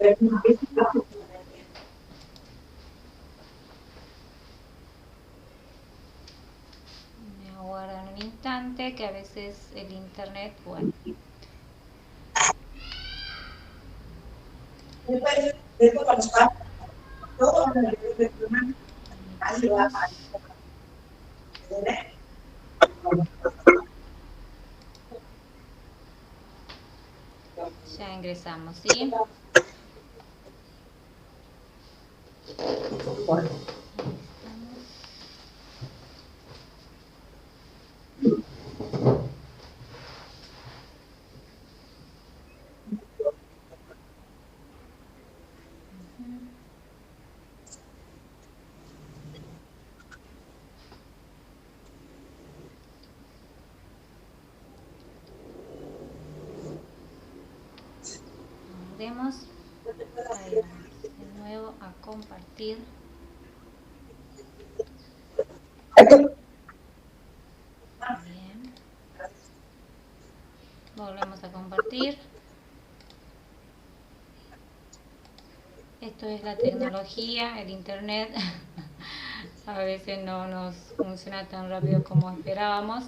Me aguardan un instante que a veces el internet, bueno. Permitimos. Ya ingresamos, ¿sí? Volvemos. Ahí vamos. De nuevo a compartir. Bien. Volvemos a compartir. Esto es la tecnología, el internet. A veces no nos funciona tan rápido como esperábamos.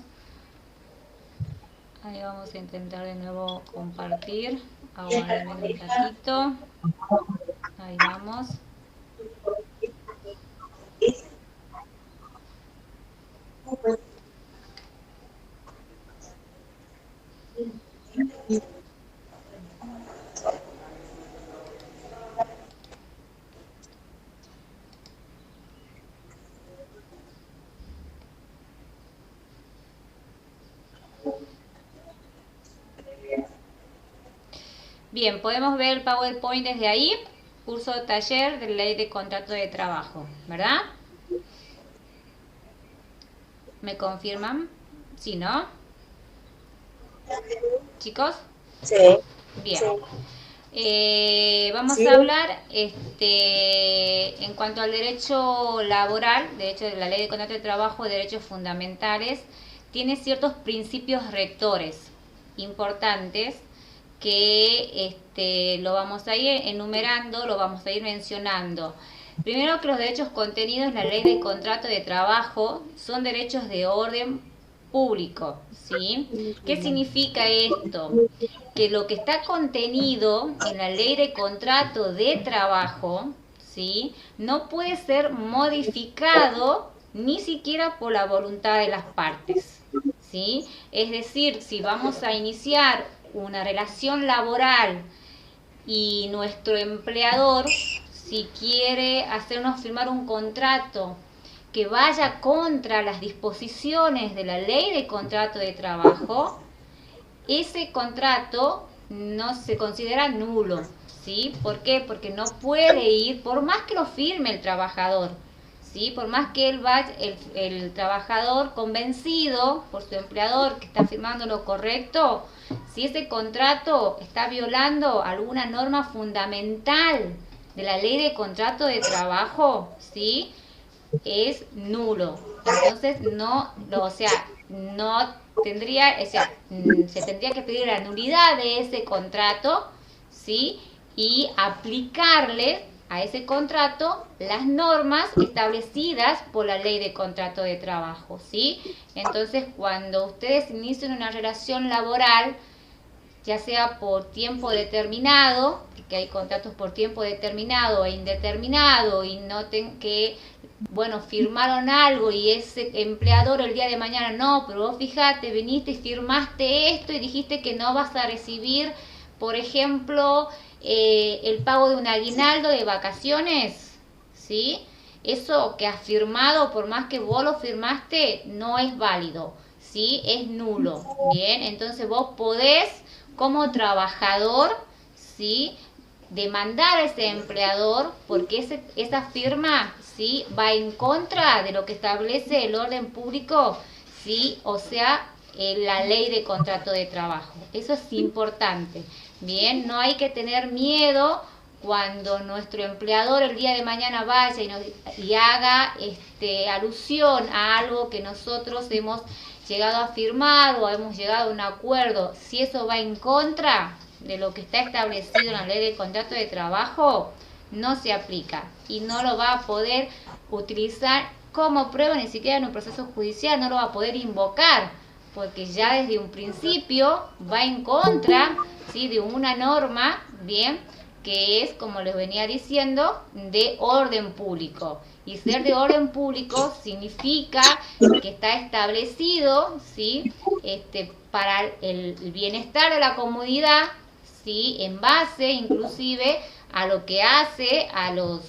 Ahí vamos a intentar de nuevo compartir. Aguarden un ratito. Ahí vamos. Bien, podemos ver el PowerPoint desde ahí. Curso de taller de ley de contrato de trabajo, ¿verdad? ¿Me confirman? ¿Sí, no? ¿Chicos? Sí. Bien. Sí. Vamos a hablar en cuanto al derecho laboral, de hecho la ley de contrato de trabajo, derechos fundamentales, tiene ciertos principios rectores importantes que lo vamos a ir enumerando, lo vamos a ir mencionando. Primero, que los derechos contenidos en la ley de contrato de trabajo son derechos de orden público, ¿sí? ¿Qué significa esto? Que lo que está contenido en la ley de contrato de trabajo, ¿sí? No puede ser modificado ni siquiera por la voluntad de las partes, ¿sí? Es decir, si vamos a iniciar una relación laboral y nuestro empleador, si quiere hacernos firmar un contrato que vaya contra las disposiciones de la ley de contrato de trabajo, ese contrato no se considera nulo, ¿sí? ¿Por qué? Porque no puede ir, por más que lo firme el trabajador, ¿sí? Por más que él vaya, el trabajador convencido por su empleador que está firmando lo correcto, si ese contrato está violando alguna norma fundamental de la ley de contrato de trabajo, ¿sí? Es nulo. Entonces no tendría, se tendría que pedir la nulidad de ese contrato, ¿sí? Y aplicarle a ese contrato las normas establecidas por la ley de contrato de trabajo, ¿sí? Entonces, cuando ustedes inician una relación laboral, ya sea por tiempo determinado, que hay contratos por tiempo determinado e indeterminado, y noten que, bueno, firmaron algo y ese empleador el día de mañana, no, pero vos fíjate, viniste y firmaste esto y dijiste que no vas a recibir, por ejemplo, el pago de un aguinaldo de vacaciones, ¿sí? Eso que has firmado, por más que vos lo firmaste, no es válido, ¿sí? Es nulo, ¿bien? Entonces vos podés, como trabajador, ¿sí? Demandar a ese empleador porque esa firma, ¿sí? Va en contra de lo que establece el orden público, ¿sí? O sea, la ley de contrato de trabajo. Eso es importante. Bien, no hay que tener miedo cuando nuestro empleador el día de mañana vaya y haga alusión a algo que nosotros hemos llegado a firmar o hemos llegado a un acuerdo. Si eso va en contra, de lo que está establecido en la ley de contrato de trabajo no se aplica y no lo va a poder utilizar como prueba ni siquiera en un proceso judicial, no lo va a poder invocar porque ya desde un principio va en contra, ¿sí?, de una norma, bien, que es, como les venía diciendo, de orden público. Y ser de orden público significa que está establecido, ¿sí?, para el bienestar de la comunidad, ¿sí?, en base inclusive a lo que hace a los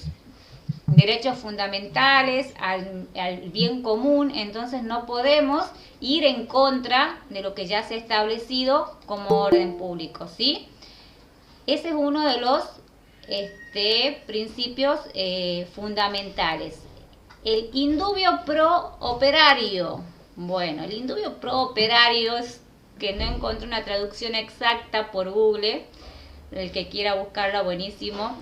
derechos fundamentales, al bien común. Entonces no podemos ir en contra de lo que ya se ha establecido como orden público, ¿sí? Ese es uno de los principios fundamentales. El indubio pro operario. Bueno, el indubio pro operario es que no encontré una traducción exacta por Google. El que quiera buscarla, buenísimo.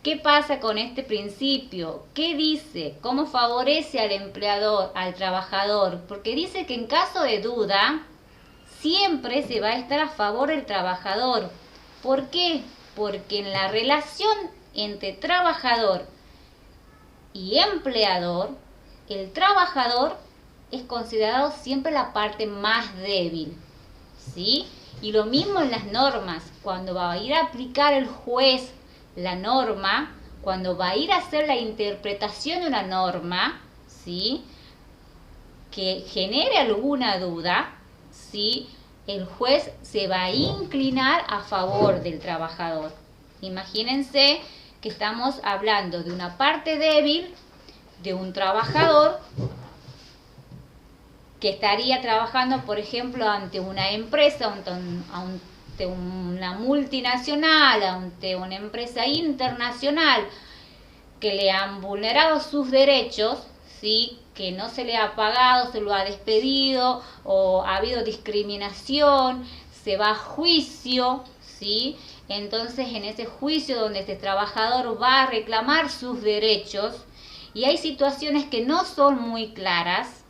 ¿Qué pasa con este principio? ¿Qué dice? ¿Cómo favorece al empleador, al trabajador? Porque dice que en caso de duda, siempre se va a estar a favor del trabajador. ¿Por qué? Porque en la relación entre trabajador y empleador, el trabajador es considerado siempre la parte más débil, ¿sí? Y lo mismo en las normas, cuando va a ir a aplicar el juez la norma, cuando va a ir a hacer la interpretación de una norma, ¿sí?, que genere alguna duda, ¿sí?, el juez se va a inclinar a favor del trabajador. Imagínense que estamos hablando de una parte débil de un trabajador que estaría trabajando, por ejemplo, ante una empresa, ante una multinacional, ante una empresa internacional, que le han vulnerado sus derechos, ¿sí?, que no se le ha pagado, se lo ha despedido o ha habido discriminación, se va a juicio, ¿sí? Entonces en ese juicio donde este trabajador va a reclamar sus derechos y hay situaciones que no son muy claras,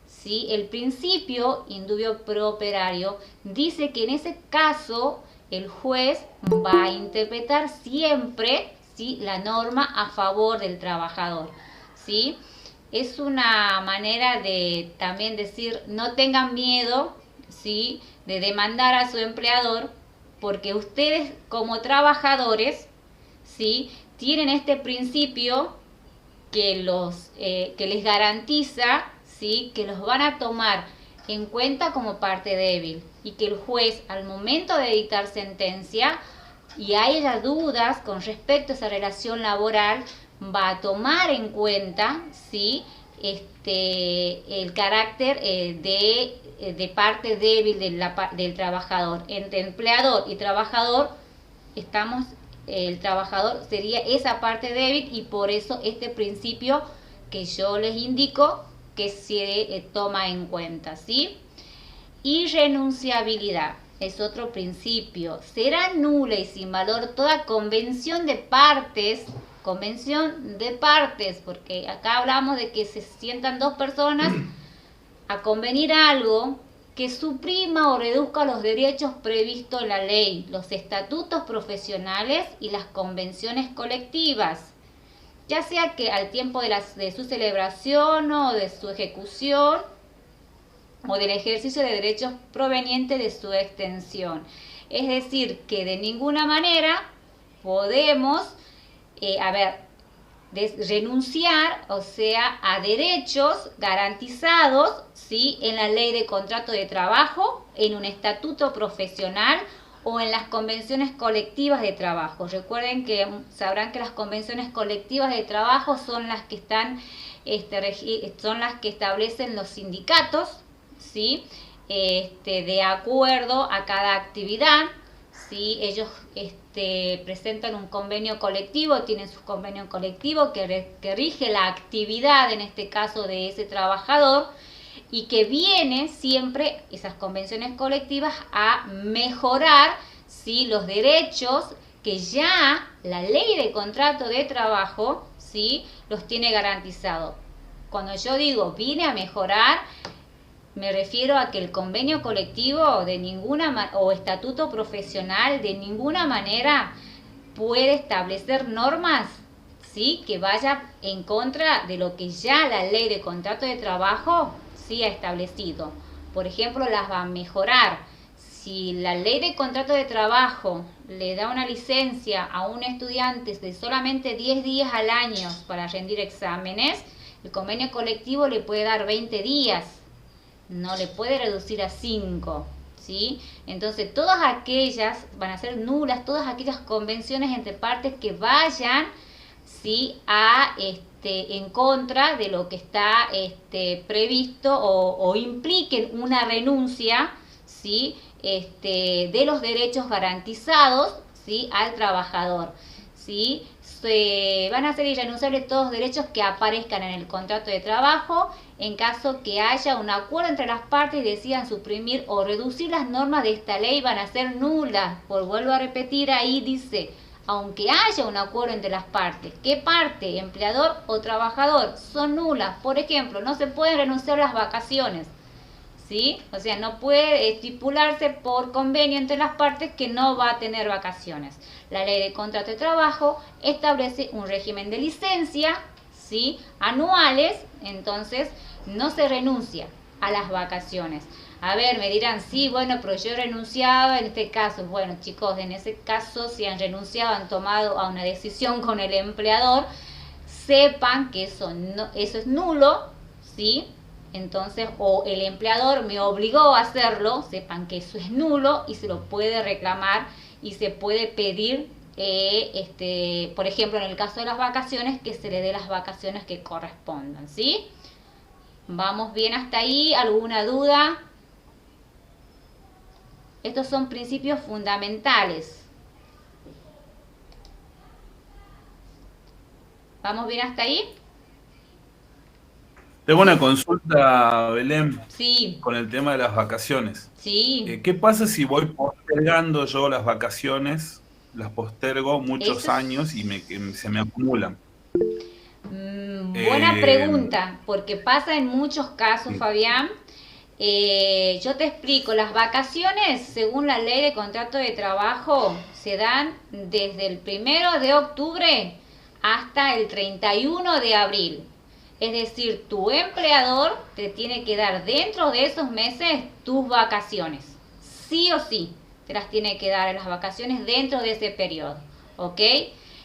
¿sí? El principio indubio pro operario dice que en ese caso el juez va a interpretar siempre, ¿sí?, la norma a favor del trabajador, ¿sí? Es una manera de también decir, no tengan miedo, ¿sí?, de demandar a su empleador, porque ustedes como trabajadores, ¿sí?, tienen este principio que les garantiza, ¿sí?, que los van a tomar en cuenta como parte débil y que el juez, al momento de dictar sentencia y haya dudas con respecto a esa relación laboral, va a tomar en cuenta, ¿sí?, el carácter de parte débil del trabajador. Entre empleador y trabajador el trabajador sería esa parte débil y por eso este principio que yo les indico que se toma en cuenta, ¿sí? Irrenunciabilidad es otro principio. Será nula y sin valor toda convención de partes, porque acá hablamos de que se sientan dos personas a convenir algo que suprima o reduzca los derechos previstos en la ley, los estatutos profesionales y las convenciones colectivas, ya sea que al tiempo de su celebración o de su ejecución o del ejercicio de derechos provenientes de su extensión. Es decir, que de ninguna manera podemos renunciar, o sea, a derechos garantizados, ¿sí?, en la ley de contrato de trabajo, en un estatuto profesional o en las convenciones colectivas de trabajo. Recuerden que sabrán que las convenciones colectivas de trabajo son las que están son las que establecen los sindicatos, ¿sí?, de acuerdo a cada actividad, ¿sí? Ellos presentan un convenio colectivo, tienen su convenio colectivo que rige la actividad, en este caso de ese trabajador, y que viene siempre, esas convenciones colectivas, a mejorar, ¿sí?, los derechos que ya la ley de contrato de trabajo, ¿sí?, los tiene garantizados. Cuando yo digo viene a mejorar, Me refiero a que el convenio colectivo de ninguna o estatuto profesional de ninguna manera puede establecer normas, ¿sí?, que vaya en contra de lo que ya la ley de contrato de trabajo sí ha establecido. Por ejemplo, las va a mejorar. Si la ley de contrato de trabajo le da una licencia a un estudiante de solamente 10 días al año para rendir exámenes, el convenio colectivo le puede dar 20 días, no le puede reducir a 5, ¿sí? Entonces, todas aquellas van a ser nulas, todas aquellas convenciones entre partes que vayan, ¿sí?, en contra de lo que está previsto o impliquen una renuncia, ¿sí?, de los derechos garantizados, ¿sí?, al trabajador, ¿sí? Van a ser irrenunciables todos los derechos que aparezcan en el contrato de trabajo en caso que haya un acuerdo entre las partes y decidan suprimir o reducir las normas de esta ley, van a ser nulas. Vuelvo a repetir, ahí dice, aunque haya un acuerdo entre las partes. ¿Qué parte? ¿Empleador o trabajador? Son nulas. Por ejemplo, no se pueden renunciar a las vacaciones, ¿sí? O sea, no puede estipularse por convenio entre las partes que no va a tener vacaciones. La ley de contrato de trabajo establece un régimen de licencia, ¿sí?, anuales, entonces no se renuncia a las vacaciones. A ver, me dirán, sí, bueno, pero yo he renunciado en este caso. Bueno, chicos, en ese caso, si han renunciado, han tomado a una decisión con el empleador, sepan que eso es nulo, ¿sí? Entonces, o el empleador me obligó a hacerlo, sepan que eso es nulo y se lo puede reclamar y se puede pedir, por ejemplo, en el caso de las vacaciones, que se le dé las vacaciones que correspondan, ¿sí? ¿Vamos bien hasta ahí? ¿Alguna duda? Estos son principios fundamentales. ¿Vamos bien hasta ahí? Tengo una consulta, Belén, Sí. con el tema de las vacaciones. Sí. ¿Qué pasa si voy postergando yo las vacaciones? Las postergo muchos Eso años y se me acumulan. Buena Eh, pregunta, porque pasa en muchos casos, sí, Fabián. Yo te explico, las vacaciones, según la ley de contrato de trabajo, se dan desde el 1 de octubre hasta el 31 de abril. Es decir, tu empleador te tiene que dar dentro de esos meses tus vacaciones. Sí o sí, te las tiene que dar en las vacaciones dentro de ese periodo. ¿Ok?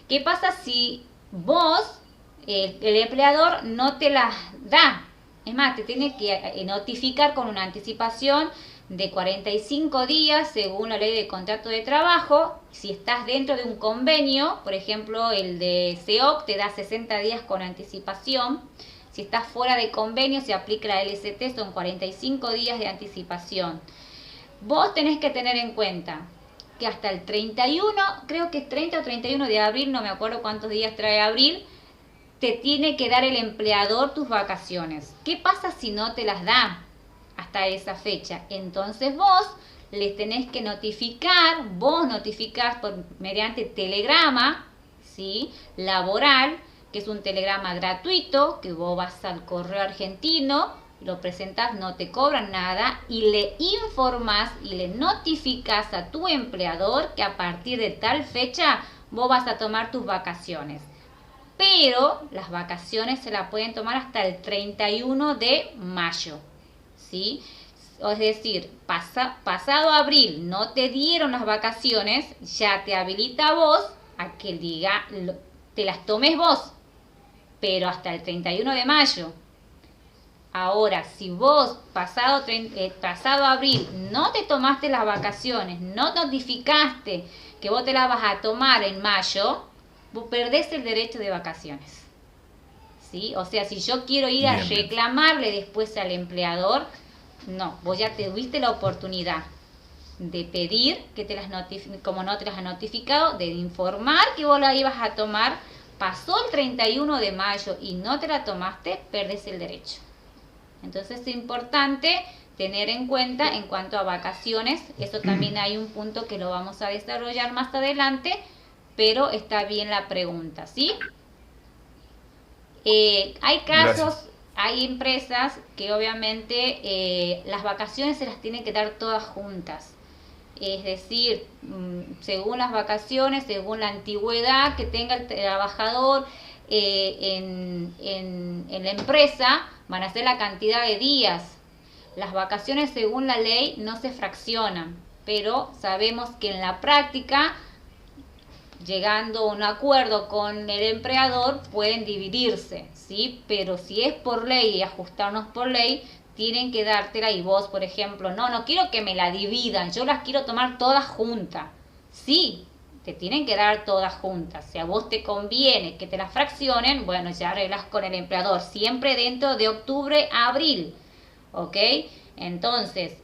¿Qué pasa si vos, el empleador, no te las da? Es más, te tiene que notificar con una anticipación de 45 días según la ley de contrato de trabajo. Si estás dentro de un convenio, por ejemplo, el de SEOC te da 60 días con anticipación. Si estás fuera de convenio, se aplica la LCT, son 45 días de anticipación. Vos tenés que tener en cuenta que hasta el 31, creo que es 30 o 31 de abril, no me acuerdo cuántos días trae abril, te tiene que dar el empleador tus vacaciones. ¿Qué pasa si no te las da hasta esa fecha? Entonces vos les tenés que notificar, vos notificás mediante telegrama, ¿sí?, laboral, que es un telegrama gratuito, que vos vas al correo argentino, lo presentás, no te cobran nada, y le informás y le notificás a tu empleador que a partir de tal fecha vos vas a tomar tus vacaciones. Pero las vacaciones se las pueden tomar hasta el 31 de mayo, ¿sí? Es decir, pasado abril no te dieron las vacaciones, ya te habilita a vos a que te las tomes vos, pero hasta el 31 de mayo. Ahora, si vos pasado abril no te tomaste las vacaciones, no notificaste que vos te las vas a tomar en mayo, vos perdés el derecho de vacaciones, ¿sí? O sea, si yo quiero ir a bien, bien. reclamarle después al empleador, no, vos ya tuviste la oportunidad de pedir que te las como no te las ha notificado, de informar que vos la ibas a tomar, pasó el 31 de mayo y no te la tomaste, perdés el derecho. Entonces es importante tener en cuenta en cuanto a vacaciones, eso también hay un punto que lo vamos a desarrollar más adelante, pero está bien la pregunta, ¿sí? Hay casos, Gracias. hay empresas que obviamente las vacaciones se las tienen que dar todas juntas. Es decir, según las vacaciones, según la antigüedad que tenga el trabajador en la empresa, van a ser la cantidad de días. Las vacaciones según la ley no se fraccionan, pero sabemos que en la práctica, llegando a un acuerdo con el empleador, pueden dividirse, ¿sí? Pero si es por ley y ajustarnos por ley, tienen que dártela y vos, por ejemplo, no quiero que me la dividan, yo las quiero tomar todas juntas. Sí, te tienen que dar todas juntas. Si a vos te conviene que te las fraccionen, bueno, ya arreglas con el empleador, siempre dentro de octubre a abril, ¿ok? Entonces,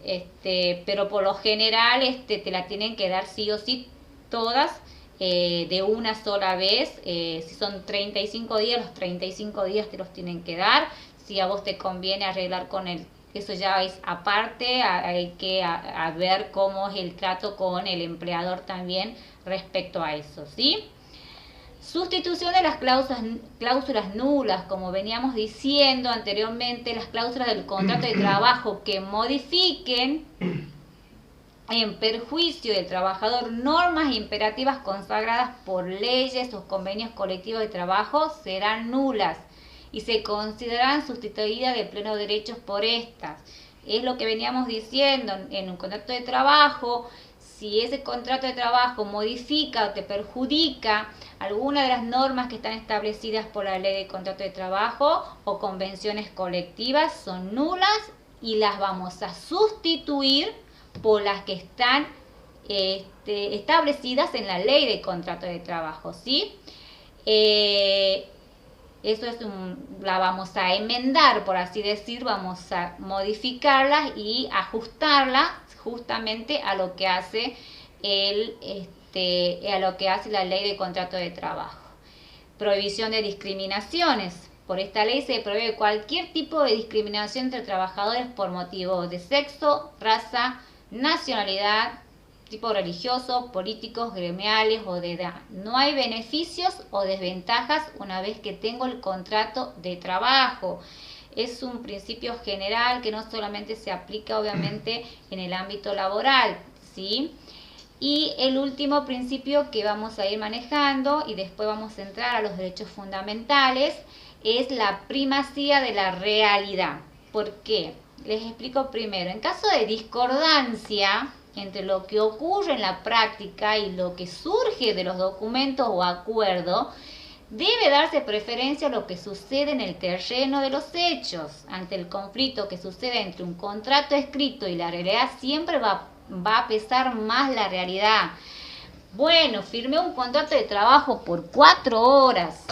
pero por lo general, te la tienen que dar sí o sí todas de una sola vez. Si son 35 días, los 35 días te los tienen que dar. Si a vos te conviene arreglar con él, eso ya es aparte, hay que ver cómo es el trato con el empleador también respecto a eso, ¿sí? Sustitución de las cláusulas nulas, como veníamos diciendo anteriormente, las cláusulas del contrato de trabajo que modifiquen en perjuicio del trabajador normas imperativas consagradas por leyes o convenios colectivos de trabajo serán nulas y se considerarán sustituidas de pleno derecho por estas. Es lo que veníamos diciendo en un contrato de trabajo. Si ese contrato de trabajo modifica o te perjudica alguna de las normas que están establecidas por la ley de contrato de trabajo o convenciones colectivas, son nulas y las vamos a sustituir por las que están establecidas en la ley de contrato de trabajo, ¿sí? Eso la vamos a enmendar, por así decir, vamos a modificarlas y ajustarlas justamente a lo que hace a lo que hace la ley de contrato de trabajo. Prohibición de discriminaciones. Por esta ley se prohíbe cualquier tipo de discriminación entre trabajadores por motivos de sexo, raza, nacionalidad, tipo religioso, políticos, gremiales o de edad. No hay beneficios o desventajas una vez que tengo el contrato de trabajo. Es un principio general que no solamente se aplica obviamente en el ámbito laboral, ¿sí? Y el último principio que vamos a ir manejando y después vamos a entrar a los derechos fundamentales es la primacía de la realidad. ¿Por qué? Les explico primero. En caso de discordancia entre lo que ocurre en la práctica y lo que surge de los documentos o acuerdos, debe darse preferencia a lo que sucede en el terreno de los hechos. Ante el conflicto que sucede entre un contrato escrito y la realidad, siempre va a pesar más la realidad. Bueno, firmé un contrato de trabajo por 4 horas,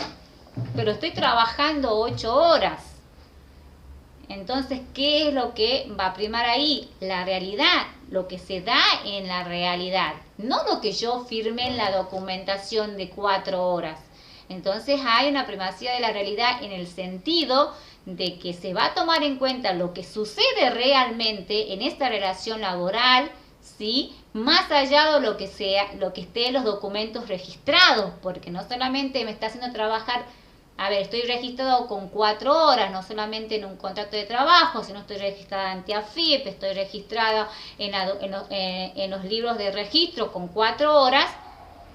pero estoy trabajando 8 horas. Entonces, ¿qué es lo que va a primar ahí? La realidad, lo que se da en la realidad, no lo que yo firmé en la documentación de 4 horas. Entonces hay una primacía de la realidad en el sentido de que se va a tomar en cuenta lo que sucede realmente en esta relación laboral, ¿sí? Más allá de lo que esté en los documentos registrados, porque no solamente me está haciendo trabajar. A ver, estoy registrado con 4 horas, no solamente en un contrato de trabajo, sino estoy registrada ante AFIP, estoy registrada en los libros de registro con 4 horas,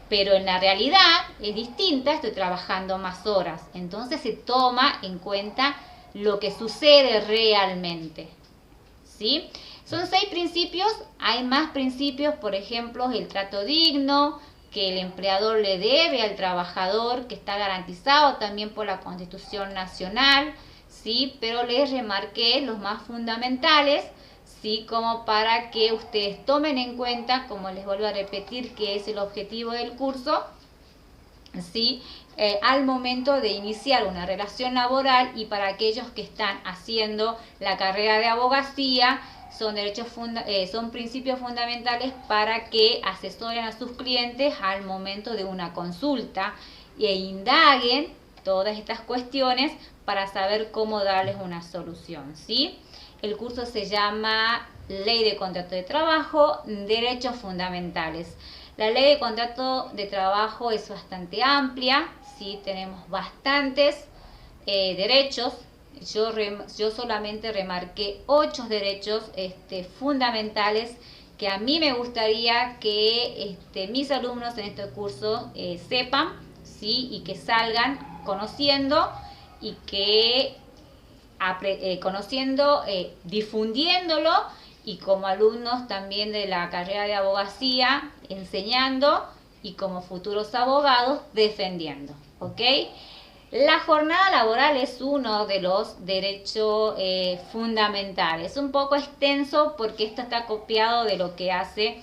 pero en la realidad es distinta, estoy trabajando más horas. Entonces se toma en cuenta lo que sucede realmente, ¿sí? Son 6 principios, hay más principios, por ejemplo, el trato digno, que el empleador le debe al trabajador, que está garantizado también por la Constitución Nacional, ¿sí? Pero les remarqué los más fundamentales, ¿sí? Como para que ustedes tomen en cuenta, como les vuelvo a repetir, que es el objetivo del curso, ¿sí? Al momento de iniciar una relación laboral y para aquellos que están haciendo la carrera de abogacía, son principios fundamentales para que asesoren a sus clientes al momento de una consulta e indaguen todas estas cuestiones para saber cómo darles una solución, ¿sí? El curso se llama Ley de Contrato de Trabajo, Derechos Fundamentales. La Ley de Contrato de Trabajo es bastante amplia, ¿sí? Tenemos bastantes derechos, yo solamente remarqué 8 derechos fundamentales que a mí me gustaría que mis alumnos en este curso sepan, ¿sí? Y que salgan conociendo y que conociendo, difundiéndolo, y como alumnos también de la carrera de abogacía, enseñando, y como futuros abogados, defendiendo. ¿Ok? La jornada laboral es uno de los derechos fundamentales. Es un poco extenso porque esto está copiado de lo que hace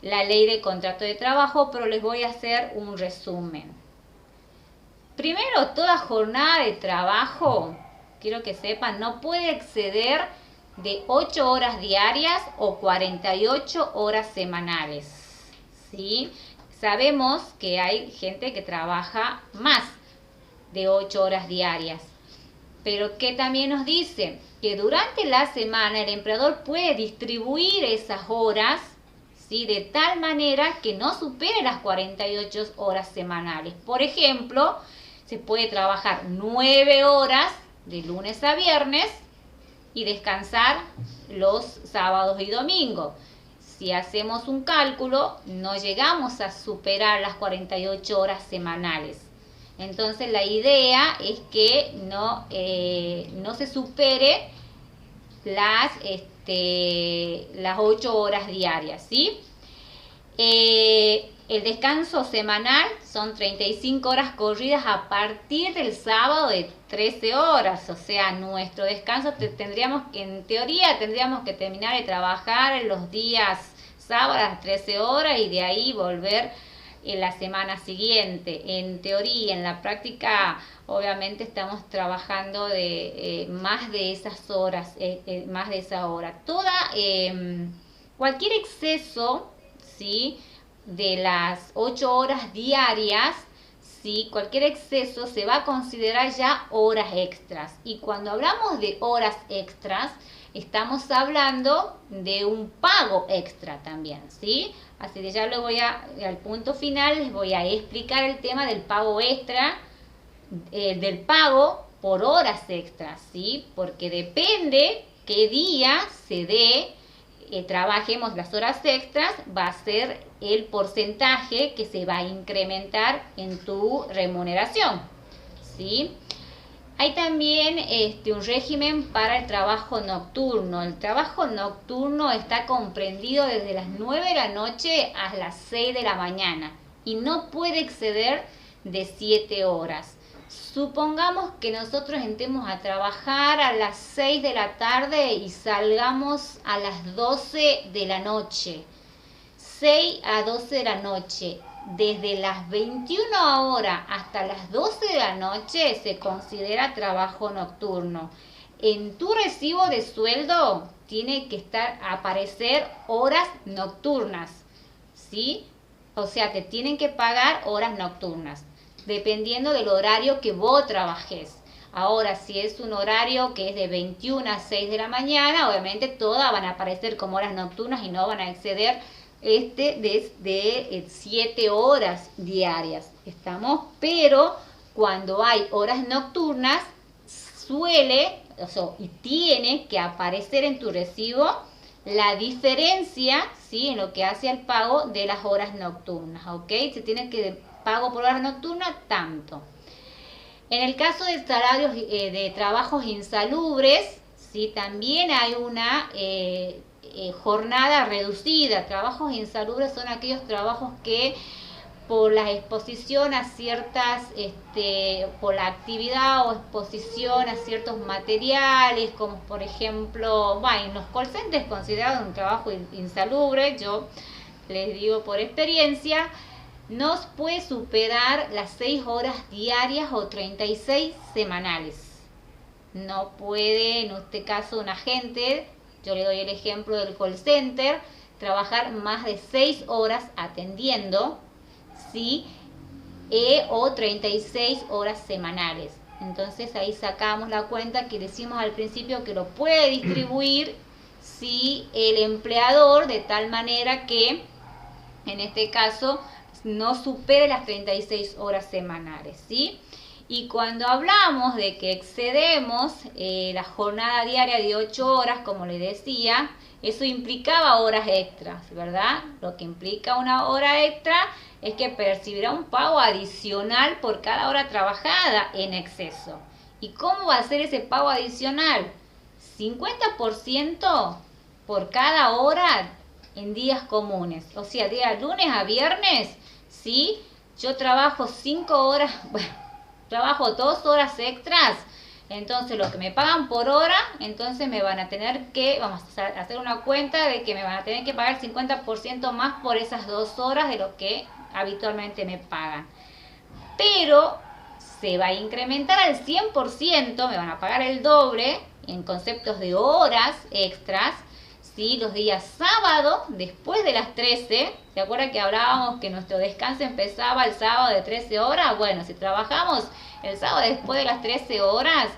la ley de contrato de trabajo, pero les voy a hacer un resumen. Primero, toda jornada de trabajo, quiero que sepan, no puede exceder de 8 horas diarias o 48 horas semanales. ¿Sí? Sabemos que hay gente que trabaja más de 8 horas diarias, pero que también nos dice que durante la semana el empleador puede distribuir esas horas, ¿sí? De tal manera que no supere las 48 horas semanales. Por ejemplo, se puede trabajar 9 horas de lunes a viernes y descansar los sábados y domingos. Si hacemos un cálculo, no llegamos a superar las 48 horas semanales. Entonces la idea es que no se supere las 8 horas diarias, ¿sí? El descanso semanal son 35 horas corridas a partir del sábado de 13 horas. O sea, nuestro descanso en teoría tendríamos que terminar de trabajar los días sábados a las 13 horas y de ahí volver en la semana siguiente. En teoría, en la práctica, obviamente estamos trabajando más de esas horas, más de esa hora. Cualquier exceso, ¿sí?, de las 8 horas diarias, ¿sí?, cualquier exceso se va a considerar ya horas extras. Y cuando hablamos de horas extras, estamos hablando de un pago extra también, ¿sí? Así que ya al punto final les voy a explicar el tema del pago extra, del pago por horas extras, ¿sí? Porque depende qué día se dé, trabajemos las horas extras, va a ser el porcentaje que se va a incrementar en tu remuneración, ¿sí? Hay también un régimen para el trabajo nocturno. El trabajo nocturno está comprendido desde las 9 de la noche a las 6 de la mañana y no puede exceder de 7 horas. Supongamos que nosotros entremos a trabajar a las 6 de la tarde y salgamos a las 12 de la noche. 6 a 12 de la noche. Desde las 21 horas hasta las 12 de la noche se considera trabajo nocturno. En tu recibo de sueldo tiene que aparecer horas nocturnas, ¿sí? O sea, te tienen que pagar horas nocturnas, dependiendo del horario que vos trabajes. Ahora, si es un horario que es de 21 a 6 de la mañana, obviamente todas van a aparecer como horas nocturnas y no van a exceder de 7 horas diarias. ¿Estamos? Pero cuando hay horas nocturnas, y tiene que aparecer en tu recibo la diferencia, ¿sí?, en lo que hace al pago de las horas nocturnas, ¿ok? Se tiene que pago por horas nocturnas tanto. En el caso de salarios de trabajos insalubres, ¿sí?, también hay una jornada reducida. Trabajos insalubres son aquellos trabajos que por la exposición a ciertas, por la actividad o exposición a ciertos materiales, como por ejemplo, en los call centers es considerado un trabajo insalubre. Yo les digo por experiencia, no puede superar las 6 horas diarias o 36 semanales. No puede, en este caso, un agente, yo le doy el ejemplo del call center, trabajar más de 6 horas atendiendo, ¿sí?, o 36 horas semanales. Entonces ahí sacamos la cuenta que decimos al principio que lo puede distribuir, ¿sí?, el empleador, de tal manera que en este caso no supere las 36 horas semanales, ¿sí? Y cuando hablamos de que excedemos la jornada diaria de 8 horas, como les decía, eso implicaba horas extras, ¿verdad? Lo que implica una hora extra es que percibirá un pago adicional por cada hora trabajada en exceso. ¿Y cómo va a ser ese pago adicional? 50% por cada hora en días comunes. O sea, día lunes a viernes, ¿sí? Yo trabajo 5 horas, bueno, trabajo 2 horas extras. Entonces lo que me pagan por hora, entonces me van a tener que, vamos a hacer una cuenta de que me van a tener que pagar 50% más por esas 2 horas de lo que habitualmente me pagan. Pero se va a incrementar al 100%, me van a pagar el doble en conceptos de horas extras, ¿sí? Los días sábado, después de las 13, ¿se acuerdan que hablábamos que nuestro descanso empezaba el sábado de 13 horas? Bueno, si trabajamos el sábado después de las 13 horas,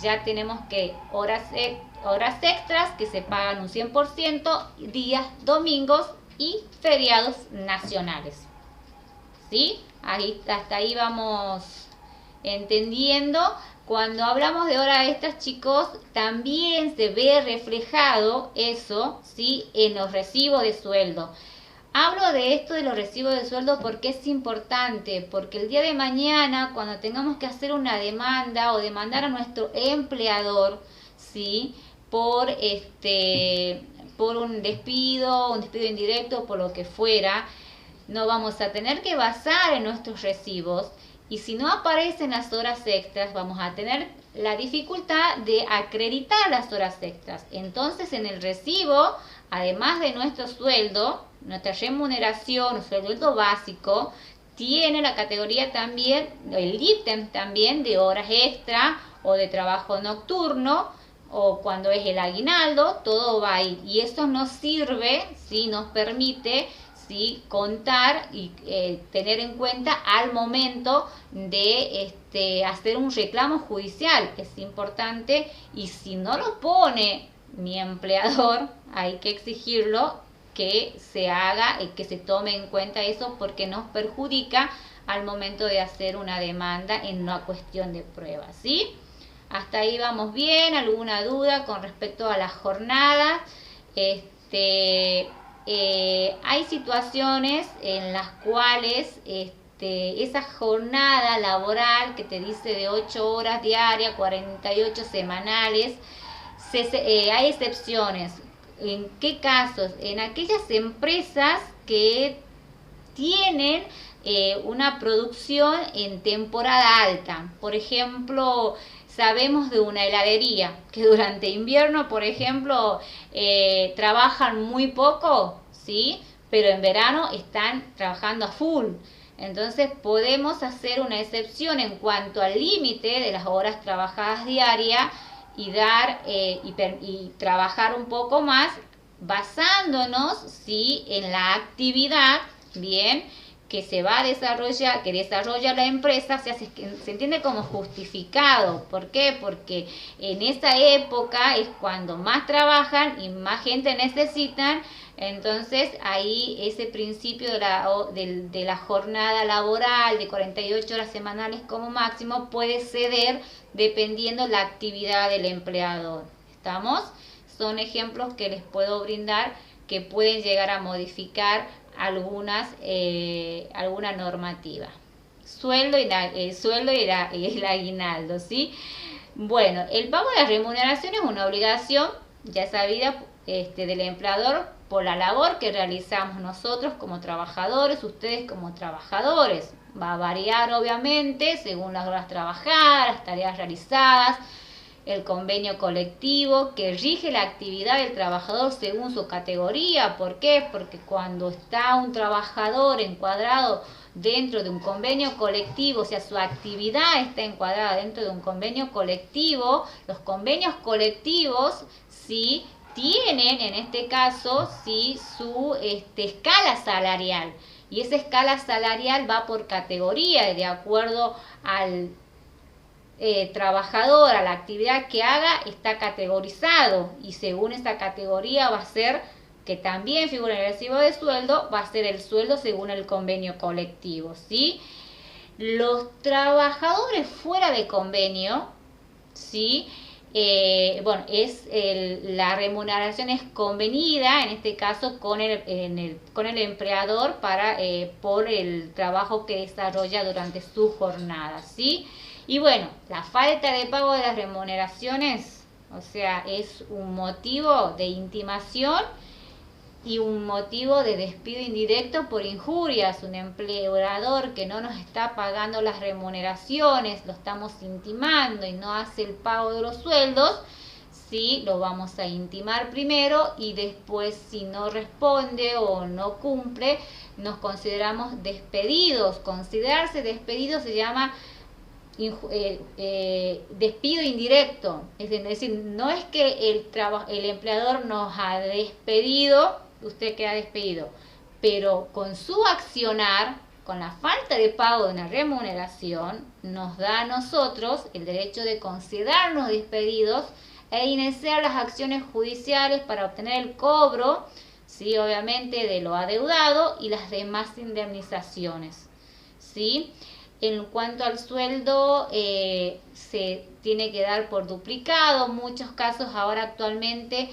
ya tenemos que horas extras que se pagan un 100%, días domingos y feriados nacionales. ¿Sí? Hasta ahí vamos entendiendo. Cuando hablamos de horas extras, chicos, también se ve reflejado eso, ¿sí? En los recibos de sueldo. Hablo de esto de los recibos de sueldo porque es importante, porque el día de mañana, cuando tengamos que hacer una demanda o demandar a nuestro empleador, ¿sí? Por un despido indirecto, por lo que fuera, no vamos a tener que basar en nuestros recibos. Y si no aparecen las horas extras, vamos a tener la dificultad de acreditar las horas extras. Entonces, en el recibo, además de nuestro sueldo, nuestra remuneración, nuestro sueldo básico, tiene la categoría también, el ítem también de horas extra o de trabajo nocturno, o cuando es el aguinaldo, todo va ahí. Y eso nos sirve, ¿sí? Nos permite, ¿sí? Contar y tener en cuenta al momento de hacer un reclamo judicial. Es importante, y si no lo pone mi empleador, hay que exigirlo que se haga y que se tome en cuenta eso, porque nos perjudica al momento de hacer una demanda en una cuestión de prueba, ¿sí? Hasta ahí vamos bien. ¿Alguna duda con respecto a la jornada? Hay situaciones en las cuales esa jornada laboral que te dice de 8 horas diarias, 48 semanales, hay excepciones. ¿En qué casos? En aquellas empresas que tienen una producción en temporada alta. Por ejemplo, sabemos de una heladería que durante invierno, por ejemplo, trabajan muy poco, ¿sí? Pero en verano están trabajando a full. Entonces podemos hacer una excepción en cuanto al límite de las horas trabajadas diarias y dar y trabajar un poco más basándonos, ¿sí? En la actividad, bien, que se va a desarrollar, que desarrolla la empresa, se entiende como justificado. ¿Por qué? Porque en esa época es cuando más trabajan y más gente necesitan. Entonces ahí ese principio de la jornada laboral de 48 horas semanales como máximo puede ceder dependiendo la actividad del empleador. ¿Estamos? Son ejemplos que les puedo brindar que pueden llegar a modificar alguna normativa. Sueldo y el aguinaldo, ¿sí? Bueno, el pago de la remuneración es una obligación ya sabida del empleador por la labor que realizamos nosotros como trabajadores, ustedes como trabajadores. Va a variar obviamente según las horas trabajadas, las tareas realizadas, el convenio colectivo que rige la actividad del trabajador según su categoría. ¿Por qué? Porque cuando está un trabajador encuadrado dentro de un convenio colectivo, o sea, su actividad está encuadrada dentro de un convenio colectivo, los convenios colectivos, ¿sí?, tienen en este caso, ¿sí?, su escala salarial. Y esa escala salarial va por categoría, de acuerdo al trabajador, a la actividad que haga, está categorizado, y según esa categoría va a ser, que también figura en el recibo de sueldo, va a ser el sueldo según el convenio colectivo, ¿sí? Los trabajadores fuera de convenio, ¿sí? Bueno, la remuneración es convenida, en este caso con el empleador por el trabajo que desarrolla durante su jornada, ¿sí? Y bueno, la falta de pago de las remuneraciones, o sea, es un motivo de intimación y un motivo de despido indirecto por injurias. Un empleador que no nos está pagando las remuneraciones, lo estamos intimando y no hace el pago de los sueldos, sí, lo vamos a intimar primero y después, si no responde o no cumple, nos consideramos despedidos. Considerarse despedido se llama despido indirecto, es decir, no es que el empleador nos ha despedido, usted queda despedido, pero con su accionar, con la falta de pago de una remuneración, nos da a nosotros el derecho de considerarnos despedidos e iniciar las acciones judiciales para obtener el cobro, sí, obviamente, de lo adeudado y las demás indemnizaciones, ¿sí? En cuanto al sueldo, se tiene que dar por duplicado. Muchos casos ahora actualmente,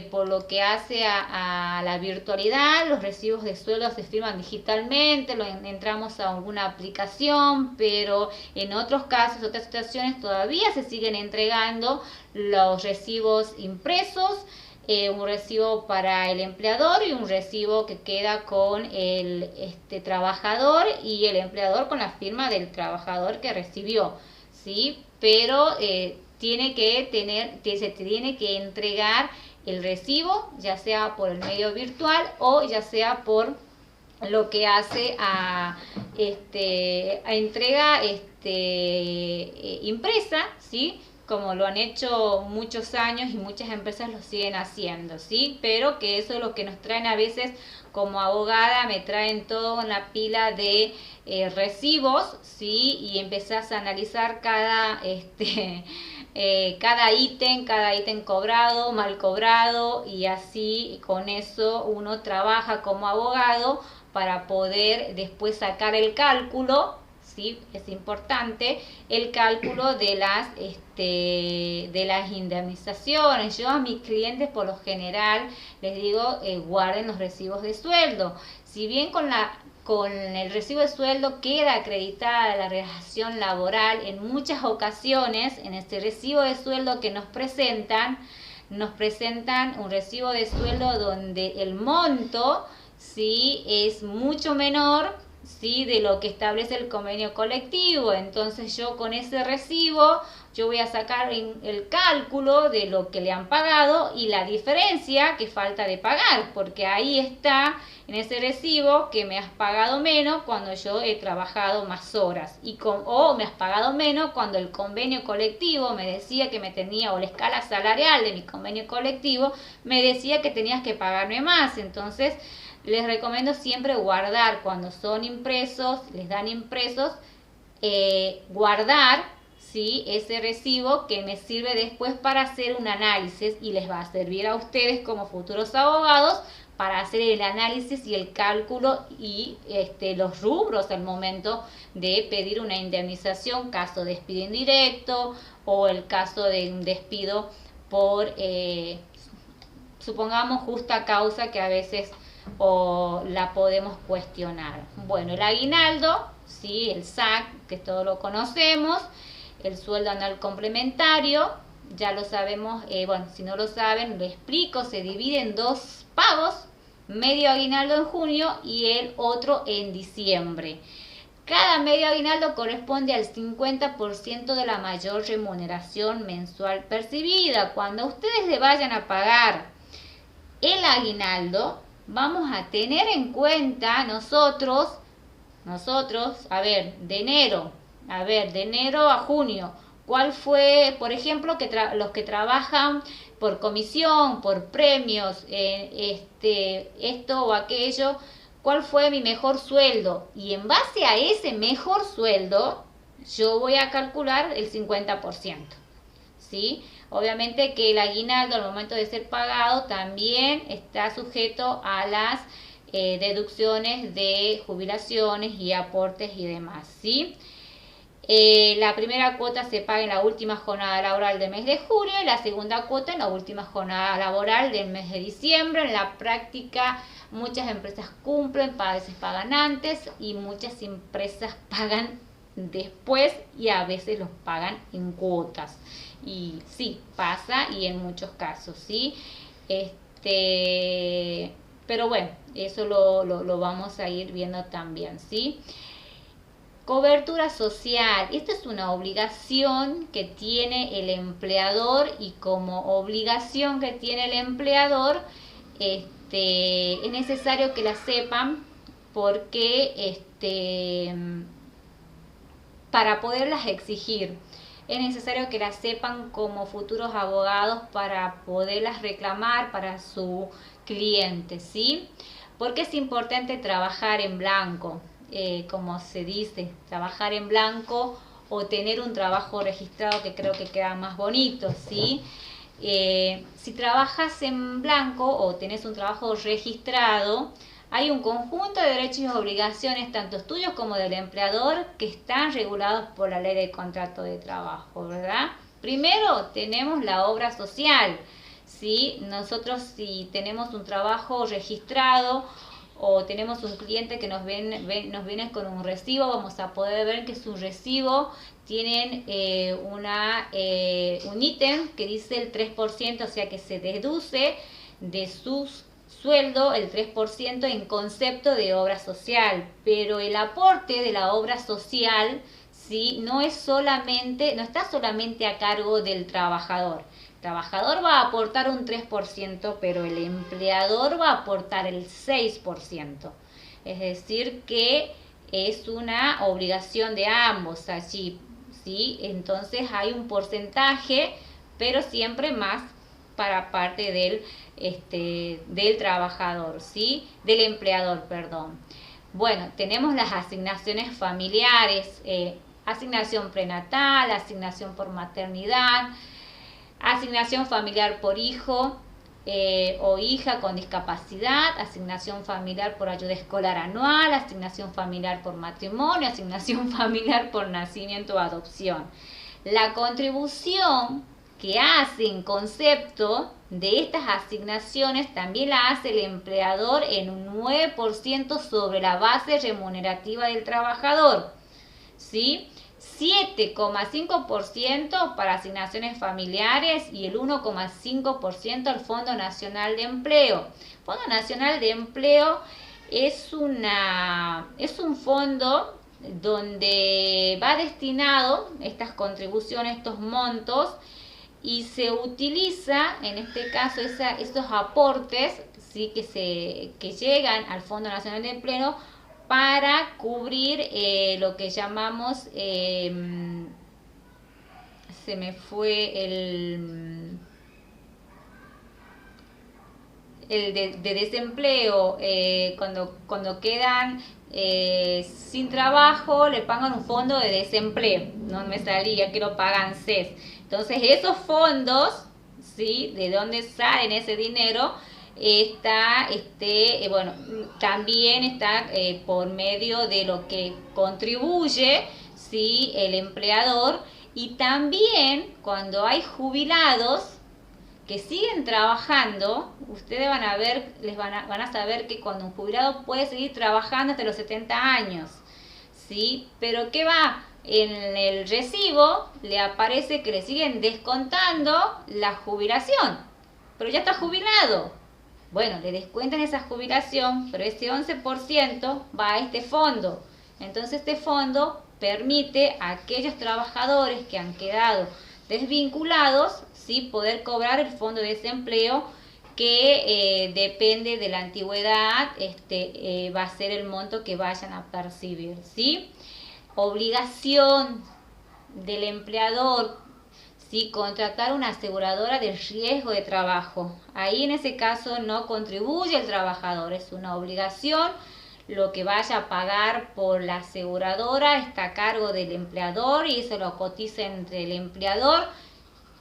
por lo que hace a la virtualidad, los recibos de sueldo se firman digitalmente, entramos a alguna aplicación, pero en otros casos, otras situaciones, todavía se siguen entregando los recibos impresos. Un recibo para el empleador y un recibo que queda con el trabajador y el empleador con la firma del trabajador que recibió, ¿sí? Pero se tiene que entregar el recibo, ya sea por el medio virtual o ya sea por lo que hace a entrega impresa, ¿sí? Como lo han hecho muchos años y muchas empresas lo siguen haciendo, ¿sí? Pero que eso es lo que nos traen a veces como abogada, me traen toda una pila de recibos, ¿sí? Y empezás a analizar cada ítem cobrado, mal cobrado, y así con eso uno trabaja como abogado para poder después sacar el cálculo, ¿sí? Es importante el cálculo de las indemnizaciones. Yo a mis clientes por lo general les digo, guarden los recibos de sueldo. Si bien con el recibo de sueldo queda acreditada la relación laboral, en muchas ocasiones en este recibo de sueldo que nos presentan un recibo de sueldo donde el monto, ¿sí?, es mucho menor, ¿sí?, de lo que establece el convenio colectivo. Entonces yo con ese recibo yo voy a sacar el cálculo de lo que le han pagado y la diferencia que falta de pagar, porque ahí está en ese recibo que me has pagado menos cuando yo he trabajado más horas, o me has pagado menos cuando el convenio colectivo me decía que me tenía, o la escala salarial de mi convenio colectivo me decía que tenías que pagarme más. Entonces les recomiendo siempre guardar cuando son impresos, les dan impresos, guardar, ¿sí?, ese recibo que me sirve después para hacer un análisis y les va a servir a ustedes como futuros abogados para hacer el análisis y el cálculo y los rubros al momento de pedir una indemnización, caso de despido indirecto o el caso de un despido por, supongamos, justa causa, que a veces o la podemos cuestionar. Bueno, el aguinaldo, ¿sí?, el SAC, que todos lo conocemos, el sueldo anual complementario, ya lo sabemos, bueno, si no lo saben, lo explico, se divide en dos pagos, medio aguinaldo en junio y el otro en diciembre. Cada medio aguinaldo corresponde al 50% de la mayor remuneración mensual percibida. Cuando ustedes le vayan a pagar el aguinaldo, vamos a tener en cuenta nosotros, a ver, de enero a junio, ¿cuál fue, por ejemplo, los que trabajan por comisión, por premios, esto o aquello, cuál fue mi mejor sueldo? Y en base a ese mejor sueldo, yo voy a calcular el 50%, ¿sí? Obviamente que el aguinaldo al momento de ser pagado también está sujeto a las deducciones de jubilaciones y aportes y demás, ¿sí? La primera cuota se paga en la última jornada laboral del mes de julio y la segunda cuota en la última jornada laboral del mes de diciembre. En la práctica muchas empresas cumplen, a veces pagan antes y muchas empresas pagan después y a veces los pagan en cuotas. Y sí, pasa y en muchos casos, ¿sí? Pero bueno, eso lo vamos a ir viendo también, ¿sí? Cobertura social. Esta es una obligación que tiene el empleador y como obligación que tiene el empleador, es necesario que la sepan porque para poderlas exigir es necesario que las sepan como futuros abogados para poderlas reclamar para su cliente, ¿sí? Porque es importante trabajar en blanco. Como se dice, trabajar en blanco o tener un trabajo registrado, que creo que queda más bonito, ¿sí? Si trabajas en blanco o tenés un trabajo registrado, hay un conjunto de derechos y obligaciones, tanto tuyos como del empleador, que están regulados por la ley de contrato de trabajo, ¿verdad? Primero tenemos la obra social, ¿sí? Nosotros, si tenemos un trabajo registrado o tenemos un cliente que nos viene con un recibo, vamos a poder ver que su recibo tienen un ítem que dice el 3%, o sea que se deduce de su sueldo el 3% en concepto de obra social, pero el aporte de la obra social, ¿sí?, no está solamente a cargo del trabajador. El trabajador va a aportar un 3%, pero el empleador va a aportar el 6%. Es decir, que es una obligación de ambos allí, ¿sí? Entonces hay un porcentaje, pero siempre más para parte del trabajador, ¿sí? Del empleador, perdón. Bueno, tenemos las asignaciones familiares, asignación prenatal, asignación por maternidad, asignación familiar por hijo o hija con discapacidad, asignación familiar por ayuda escolar anual, asignación familiar por matrimonio, asignación familiar por nacimiento o adopción. La contribución que hace en concepto de estas asignaciones también la hace el empleador en un 9% sobre la base remunerativa del trabajador, ¿sí? 7,5% para asignaciones familiares y el 1,5% al Fondo Nacional de Empleo. Fondo Nacional de Empleo es un fondo donde va destinado estas contribuciones, estos montos, y se utiliza, en este caso, esos aportes, ¿sí?, que llegan al Fondo Nacional de Empleo para cubrir lo que llamamos, se me fue el de desempleo, cuando quedan sin trabajo, le pagan un fondo de desempleo, no me salía, que lo pagan CES. Entonces esos fondos, ¿sí?, de dónde salen ese dinero, también está por medio de lo que contribuye, ¿sí?, el empleador. Y también cuando hay jubilados que siguen trabajando, ustedes van a ver, van a saber que cuando un jubilado puede seguir trabajando hasta los 70 años, ¿sí? Pero ¿qué va? En el recibo le aparece que le siguen descontando la jubilación, pero ya está jubilado. Bueno, le descuentan esa jubilación, pero ese 11% va a este fondo. Entonces este fondo permite a aquellos trabajadores que han quedado desvinculados, ¿sí?, poder cobrar el fondo de desempleo, que depende de la antigüedad, va a ser el monto que vayan a percibir, ¿sí? Obligación del empleador, ¿sí?, contratar una aseguradora de riesgo de trabajo. Ahí en ese caso no contribuye el trabajador, es una obligación. Lo que vaya a pagar por la aseguradora está a cargo del empleador y eso lo cotiza entre el empleador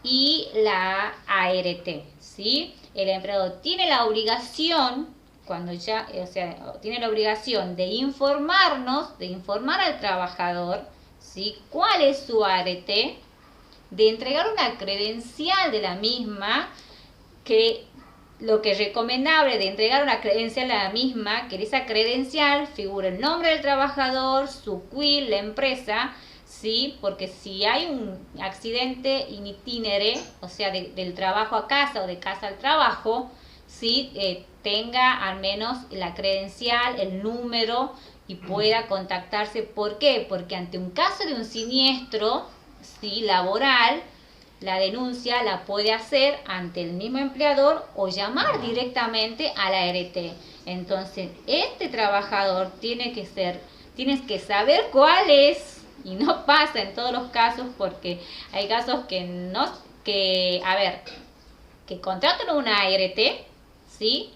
y la ART, ¿sí? El empleador tiene la obligación cuando ya, o sea, tiene la obligación de informarnos, de informar al trabajador, ¿sí? ¿Cuál es su ART? De entregar una credencial de la misma, que lo que es recomendable de entregar una credencial a la misma, que en esa credencial figure el nombre del trabajador, su CUIL, la empresa, ¿sí? Porque si hay un accidente in itinere, o sea, del trabajo a casa o de casa al trabajo, ¿sí? Tenga al menos la credencial, el número y pueda contactarse. ¿Por qué? Porque ante un caso de un siniestro, ¿sí? Laboral, la denuncia la puede hacer ante el mismo empleador o llamar directamente a la ART. Entonces, este trabajador tienes que saber cuál es, y no pasa en todos los casos, porque hay casos que contratan una ART, ¿sí?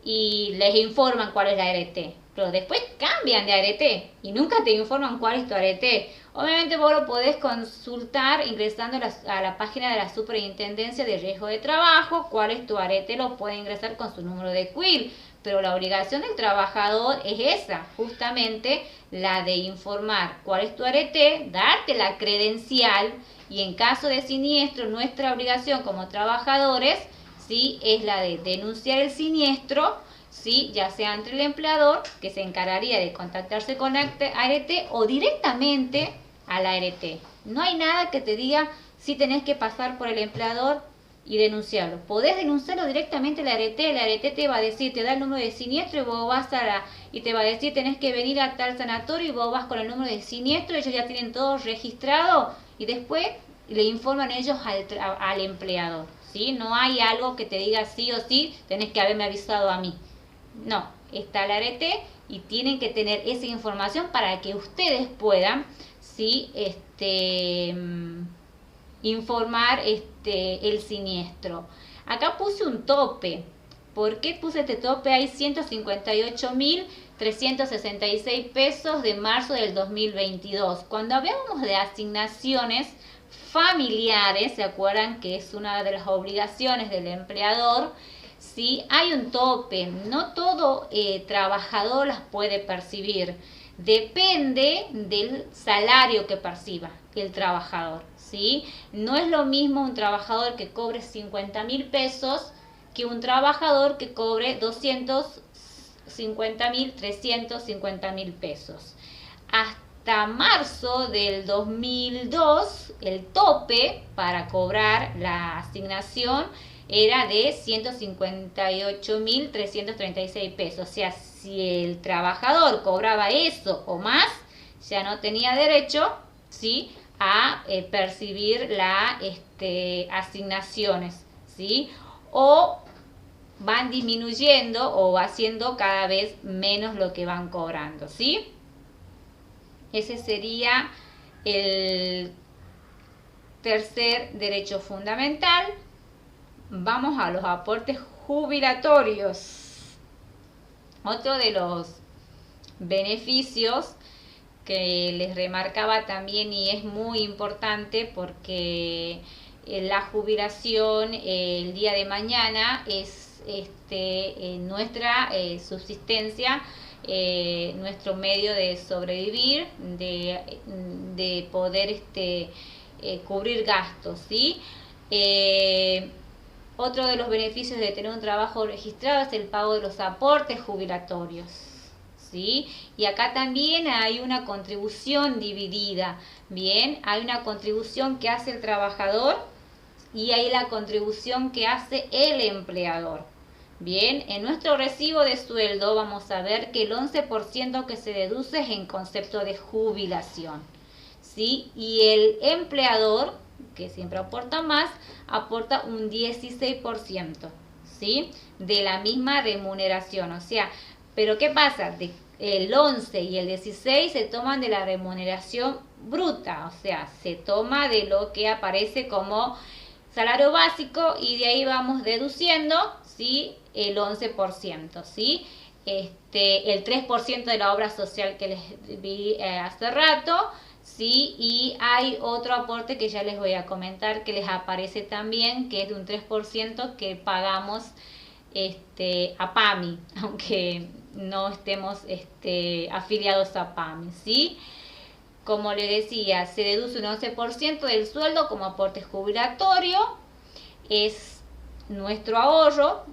Y les informan cuál es la ART, pero después cambian de ART y nunca te informan cuál es tu ART. Obviamente vos lo podés consultar ingresando a la página de la Superintendencia de Riesgo de Trabajo, cuál es tu ART, lo puede ingresar con su número de CUIL, pero la obligación del trabajador es esa, justamente la de informar cuál es tu ART, darte la credencial, y en caso de siniestro nuestra obligación como trabajadores, ¿sí? Es la de denunciar el siniestro, ¿sí? Ya sea entre el empleador, que se encargaría de contactarse con la ART, o directamente a la ART. No hay nada que te diga si tenés que pasar por el empleador y denunciarlo. Podés denunciarlo directamente a la ART te va a decir, te da el número de siniestro y vos vas y te va a decir tenés que venir a tal sanatorio y vos vas con el número de siniestro, ellos ya tienen todo registrado y después le informan ellos al empleador, ¿sí? No hay algo que te diga sí o sí, tenés que haberme avisado a mí. No, está la ART y tienen que tener esa información para que ustedes puedan, ¿sí? Informar el siniestro. Acá puse un tope. ¿Por qué puse este tope? Hay 158.366 pesos de marzo del 2022. Cuando hablamos de asignaciones familiares, ¿se acuerdan que es una de las obligaciones del empleador? Sí, hay un tope. No todo trabajador las puede percibir. Depende del salario que perciba el trabajador, ¿sí? No es lo mismo un trabajador que cobre 50.000 pesos que un trabajador que cobre 250.000, 350.000 pesos. Hasta marzo del 2002, el tope para cobrar la asignación era de 158.336 pesos. O sea, si el trabajador cobraba eso o más, ya no tenía derecho, ¿sí?, a percibir las asignaciones, ¿sí? O van disminuyendo o va siendo cada vez menos lo que van cobrando, ¿sí? Ese sería el tercer derecho fundamental. Vamos a los aportes jubilatorios. Otro de los beneficios que les remarcaba también, y es muy importante porque la jubilación el día de mañana es nuestra subsistencia, nuestro medio de sobrevivir, de poder cubrir gastos, ¿sí? Otro de los beneficios de tener un trabajo registrado es el pago de los aportes jubilatorios, ¿sí? Y acá también hay una contribución dividida, ¿bien? Hay una contribución que hace el trabajador y hay la contribución que hace el empleador. Bien, en nuestro recibo de sueldo vamos a ver que el 11% que se deduce es en concepto de jubilación, ¿sí? Y el empleador, que siempre aporta más, aporta un 16%, ¿sí?, de la misma remuneración. O sea, pero ¿qué pasa? El 11 y el 16 se toman de la remuneración bruta, o sea, se toma de lo que aparece como salario básico y de ahí vamos deduciendo, ¿sí?, el 11%, ¿sí? El 3% de la obra social que les vi hace rato, ¿sí? Y hay otro aporte que ya les voy a comentar que les aparece también, que es de un 3% que pagamos a PAMI, aunque no estemos afiliados a PAMI, ¿sí? Como le decía, se deduce un 11% del sueldo como aporte jubilatorio, es nuestro ahorro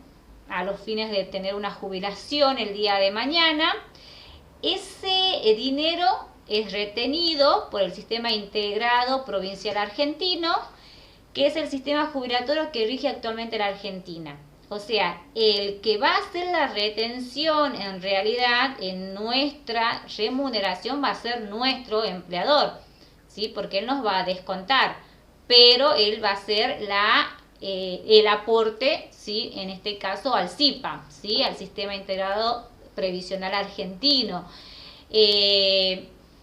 a los fines de tener una jubilación el día de mañana. Ese dinero es retenido por el Sistema Integrado Provincial Argentino, que es el sistema jubilatorio que rige actualmente la Argentina. O sea, el que va a hacer la retención en realidad en nuestra remuneración va a ser nuestro empleador, ¿sí? Porque él nos va a descontar, pero él va a hacer el aporte, ¿sí? En este caso al SIPA, ¿sí? Al Sistema Integrado Previsional Argentino.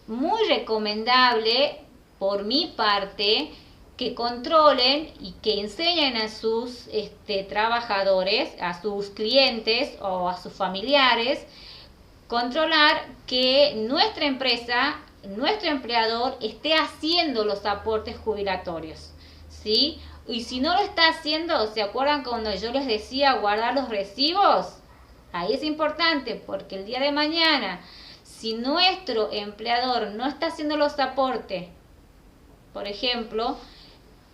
Muy recomendable por mi parte que controlen y que enseñen a sus trabajadores, a sus clientes o a sus familiares, controlar que nuestra empresa, nuestro empleador esté haciendo los aportes jubilatorios, ¿sí? Y si no lo está haciendo, ¿se acuerdan cuando yo les decía guardar los recibos? Ahí es importante porque el día de mañana, si nuestro empleador no está haciendo los aportes, por ejemplo,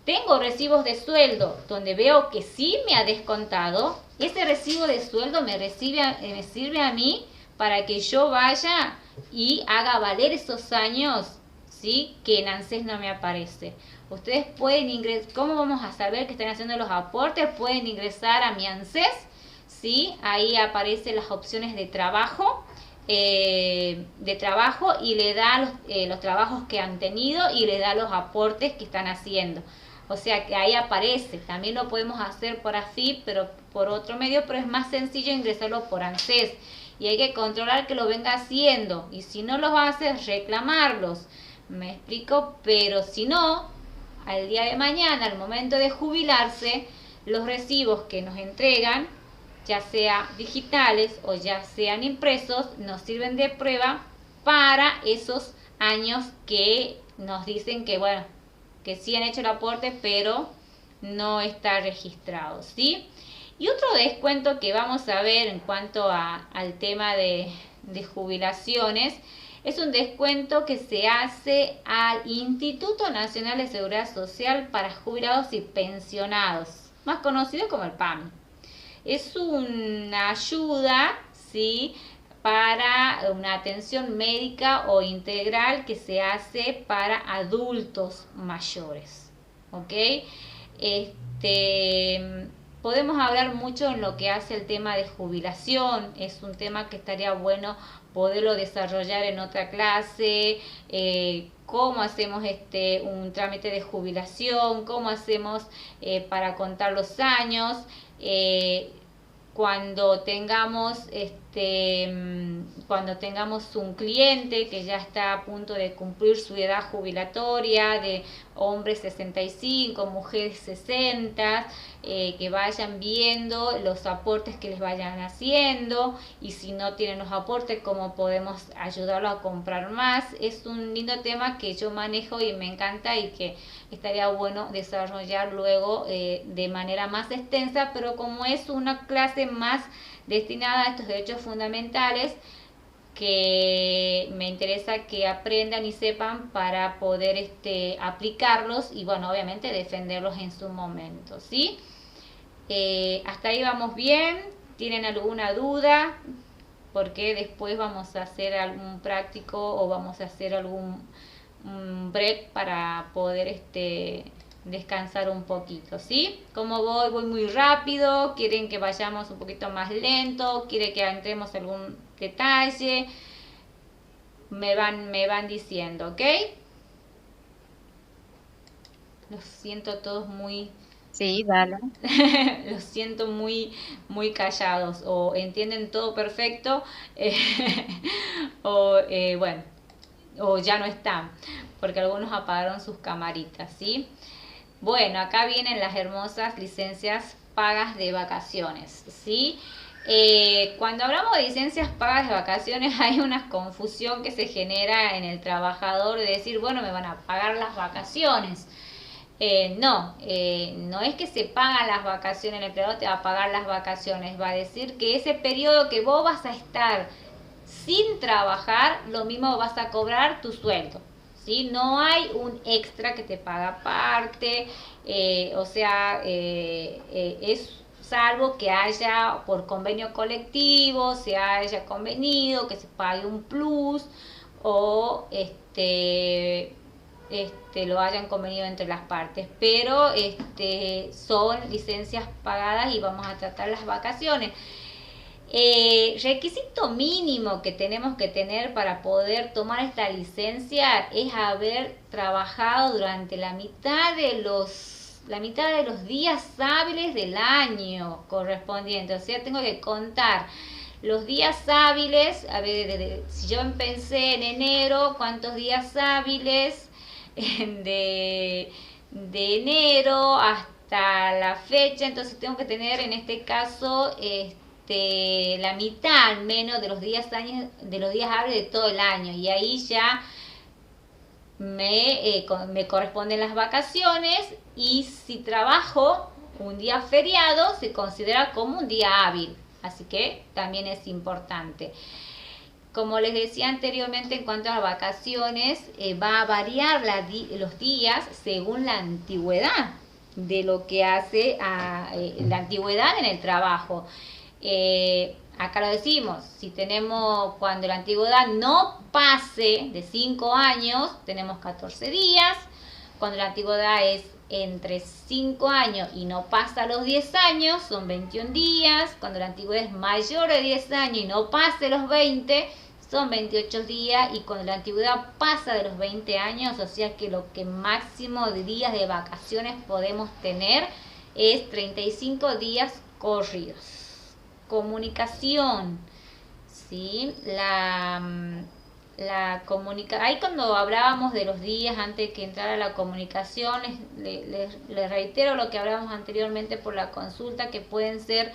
tengo recibos de sueldo donde veo que sí me ha descontado, ese recibo de sueldo me sirve a mí para que yo vaya y haga valer esos años, ¿sí? Que en ANSES no me aparece. Ustedes pueden ingresar, ¿cómo vamos a saber que están haciendo los aportes? Pueden ingresar a mi ANSES, ¿sí? Ahí aparecen las opciones de trabajo. Y le da los trabajos que han tenido y le da los aportes que están haciendo. O sea que ahí aparece. También lo podemos hacer por AFIP, pero por otro medio, pero es más sencillo ingresarlo por ANSES. Y hay que controlar que lo venga haciendo. Y si no los hace, reclamarlos. ¿Me explico? Pero si no, al día de mañana, al momento de jubilarse, los recibos que nos entregan, ya sea digitales o ya sean impresos, nos sirven de prueba para esos años que nos dicen que, bueno, que sí han hecho el aporte, pero no está registrado, ¿sí? Y otro descuento que vamos a ver en cuanto al tema de jubilaciones, es un descuento que se hace al Instituto Nacional de Seguridad Social para Jubilados y Pensionados, más conocido como el PAMI. Es una ayuda, ¿sí?, para una atención médica o integral que se hace para adultos mayores, ¿ok? Podemos hablar mucho en lo que hace el tema de jubilación, es un tema que estaría bueno poderlo desarrollar en otra clase, cómo hacemos un trámite de jubilación, cómo hacemos para contar los años, cuando tengamos un cliente que ya está a punto de cumplir su edad jubilatoria, de hombres 65, mujeres 60, que vayan viendo los aportes que les vayan haciendo, y si no tienen los aportes, cómo podemos ayudarlos a comprar más. Es un lindo tema que yo manejo y me encanta, y que estaría bueno desarrollar luego de manera más extensa, pero como es una clase más destinada a estos derechos fundamentales, que me interesa que aprendan y sepan para poder aplicarlos y, bueno, obviamente defenderlos en su momento, ¿sí? Hasta ahí vamos bien. ¿Tienen alguna duda? Porque después vamos a hacer algún práctico o vamos a hacer algún break para poder descansar un poquito, ¿sí? ¿Cómo voy? ¿Voy muy rápido? ¿Quieren que vayamos un poquito más lento? ¿Quieren que entremos algún detalle? Me van diciendo, ¿ok? Los siento todos muy... Sí, dale. Los siento muy, muy callados, o entienden todo perfecto, bueno, o ya no están, porque algunos apagaron sus camaritas, ¿sí? Bueno, acá vienen las hermosas licencias pagas de vacaciones, ¿sí? Cuando hablamos de licencias pagas de vacaciones, hay una confusión que se genera en el trabajador de decir, bueno, me van a pagar las vacaciones. No es que se pagan las vacaciones, el empleador te va a pagar las vacaciones, va a decir que ese periodo que vos vas a estar sin trabajar, lo mismo vas a cobrar tu sueldo, ¿sí? No hay un extra que te paga aparte, es salvo que haya por convenio colectivo, se haya convenido que se pague un plus o lo hayan convenido entre las partes, pero son licencias pagadas y vamos a tratar las vacaciones. Requisito mínimo que tenemos que tener para poder tomar esta licencia es haber trabajado durante la mitad de los días hábiles del año correspondiente. O sea, tengo que contar los días hábiles. A ver, si yo empecé en enero, ¿cuántos días hábiles de enero hasta la fecha? Entonces tengo que tener en este caso la mitad al menos de los días hábiles de todo el año, y ahí ya me corresponden las vacaciones, y si trabajo un día feriado se considera como un día hábil, así que también es importante. Como les decía anteriormente, en cuanto a vacaciones, va a variar los días según la antigüedad de lo que hace la antigüedad en el trabajo. Acá lo decimos, si tenemos, cuando la antigüedad no pase de 5 años, tenemos 14 días. Cuando la antigüedad es entre 5 años y no pasa los 10 años, son 21 días. Cuando la antigüedad es mayor de 10 años y no pase los 20, son 28 días. Y cuando la antigüedad pasa de los 20 años, o sea que lo que máximo de días de vacaciones podemos tener es 35 días corridos. Comunicación, ¿sí? Ahí cuando hablábamos de los días antes que entrara la comunicación, les reitero lo que hablábamos anteriormente por la consulta, que pueden ser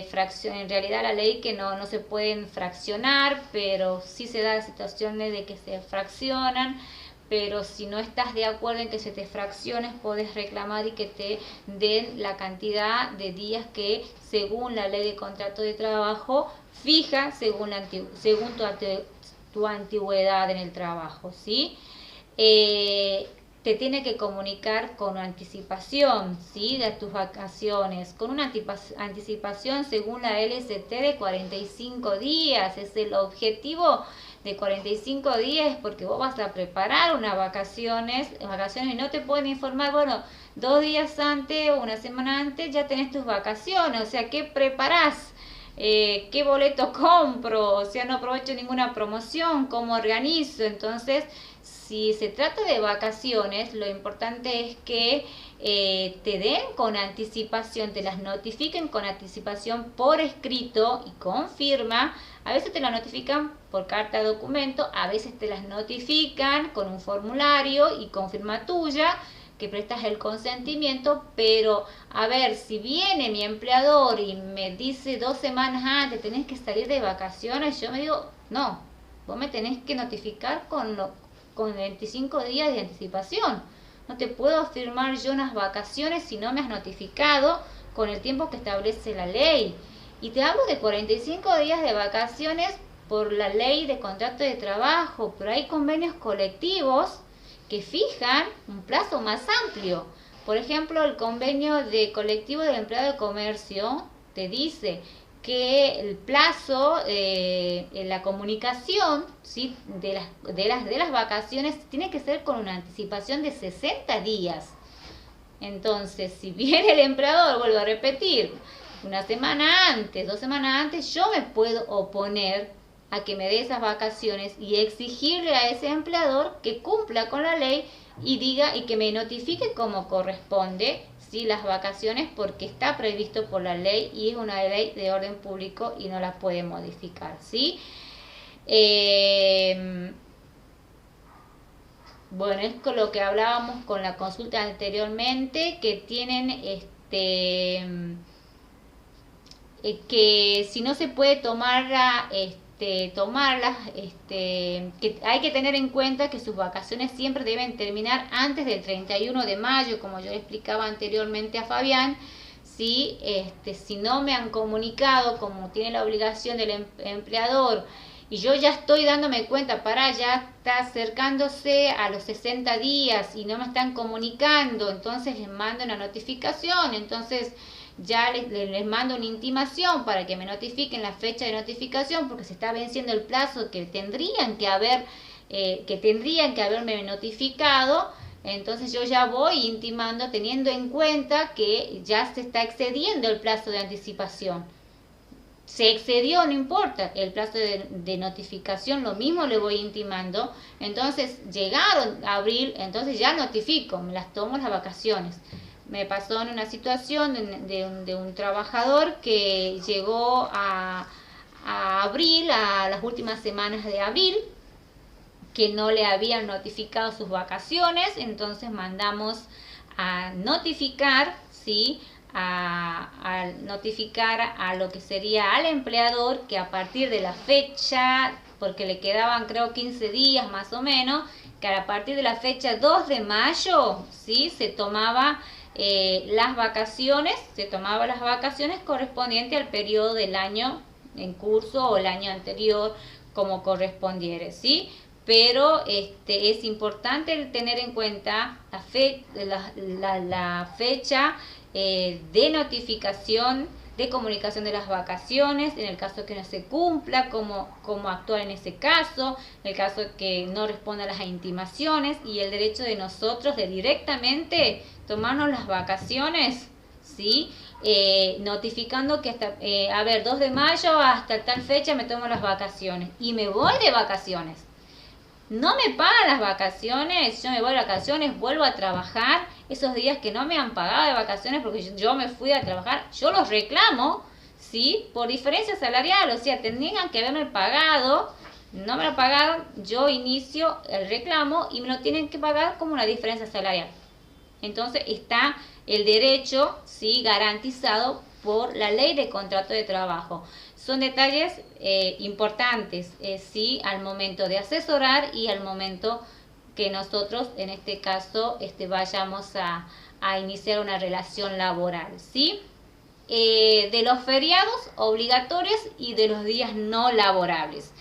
fracciones. En realidad la ley que no se pueden fraccionar, pero sí se da situaciones de que se fraccionan. Pero si no estás de acuerdo en que se te fracciones, puedes reclamar y que te den la cantidad de días que según la ley de contrato de trabajo fija según tu antigüedad en el trabajo, ¿sí? Te tiene que comunicar con anticipación, ¿sí? De tus vacaciones, con una anticipación según la LST de 45 días, es el objetivo de 45 días, porque vos vas a preparar unas vacaciones y no te pueden informar, bueno, 2 días antes o una semana antes ya tenés tus vacaciones, o sea, ¿qué preparás? ¿Qué boleto compro? O sea, no aprovecho ninguna promoción, ¿cómo organizo? Entonces, si se trata de vacaciones, lo importante es que te den con anticipación, te las notifiquen con anticipación por escrito y con firma. A veces te la notifican por carta de documento, a veces te las notifican con un formulario y con firma tuya, que prestas el consentimiento. Pero a ver, si viene mi empleador y me dice 2 semanas antes tenés que salir de vacaciones, yo me digo, no, vos me tenés que notificar con 25 días de anticipación. No te puedo firmar yo unas vacaciones si no me has notificado con el tiempo que establece la ley. Y te hablo de 45 días de vacaciones por la ley de contrato de trabajo, pero hay convenios colectivos que fijan un plazo más amplio. Por ejemplo, el convenio de colectivo del empleado de comercio te dice que el plazo en la comunicación, ¿sí? de las vacaciones tiene que ser con una anticipación de 60 días. Entonces, si viene el empleador, vuelvo a repetir, una semana antes, 2 semanas antes, yo me puedo oponer a que me dé esas vacaciones y exigirle a ese empleador que cumpla con la ley y que me notifique como corresponde, ¿sí? Las vacaciones, porque está previsto por la ley y es una ley de orden público y no la puede modificar, ¿sí? Bueno, es con lo que hablábamos con la consulta anteriormente, que tienen que si no se puede tomar tomarlas, que hay que tener en cuenta que sus vacaciones siempre deben terminar antes del 31 de mayo, como yo le explicaba anteriormente a Fabián. ¿Sí? Si no me han comunicado, como tiene la obligación del empleador, y yo ya estoy dándome cuenta, ya está acercándose a los 60 días y no me están comunicando, entonces les mando una notificación, entonces ya les mando una intimación para que me notifiquen la fecha de notificación, porque se está venciendo el plazo que tendrían que haberme notificado. Entonces yo ya voy intimando, teniendo en cuenta que ya se está excediendo el plazo de anticipación. Se excedió, no importa, el plazo de notificación, lo mismo le voy intimando. Entonces llegaron a abril, entonces ya notifico, me las tomo las vacaciones. Me pasó en una situación de un trabajador que llegó a abril, a las últimas semanas de abril, que no le habían notificado sus vacaciones, entonces mandamos a notificar, ¿sí? A notificar a lo que sería al empleador que a partir de la fecha, porque le quedaban creo 15 días más o menos, que a partir de la fecha 2 de mayo, ¿sí? Se tomaba las vacaciones correspondientes al periodo del año en curso o el año anterior, como correspondiere, ¿sí? Pero es importante tener en cuenta la fecha de notificación, de comunicación de las vacaciones, en el caso que no se cumpla, cómo actuar en ese caso, en el caso que no responda a las intimaciones, y el derecho de nosotros de directamente tomarnos las vacaciones, ¿sí? Notificando que hasta, 2 de mayo hasta tal fecha me tomo las vacaciones y me voy de vacaciones. No me pagan las vacaciones, yo me voy de vacaciones, vuelvo a trabajar. Esos días que no me han pagado de vacaciones porque yo me fui a trabajar, yo los reclamo, ¿sí? Por diferencia salarial, o sea, tendrían que haberme pagado, no me lo pagaron, yo inicio el reclamo y me lo tienen que pagar como una diferencia salarial. Entonces está el derecho, ¿sí? Garantizado por la ley de contrato de trabajo. Son detalles importantes, ¿sí? Al momento de asesorar y al momento que nosotros, en este caso, vayamos a iniciar una relación laboral, ¿sí? De los feriados obligatorios y de los días no laborables.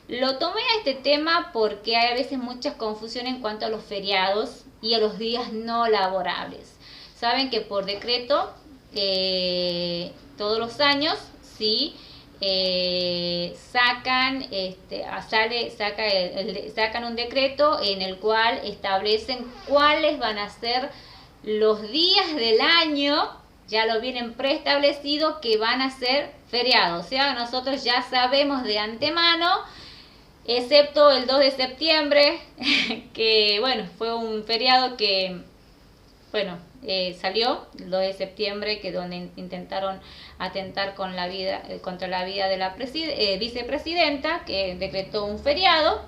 Lo tomé a este tema porque hay a veces muchas confusiones en cuanto a los feriados y a los días no laborables. Saben que por decreto, todos los años, ¿sí? Sacan un decreto en el cual establecen cuáles van a ser los días del año, ya lo vienen preestablecido, que van a ser feriados. O sea, nosotros ya sabemos de antemano, excepto el 2 de septiembre, que bueno, fue un feriado que, bueno, salió el 2 de septiembre, que donde intentaron atentar contra la vida de la vicepresidenta, que decretó un feriado,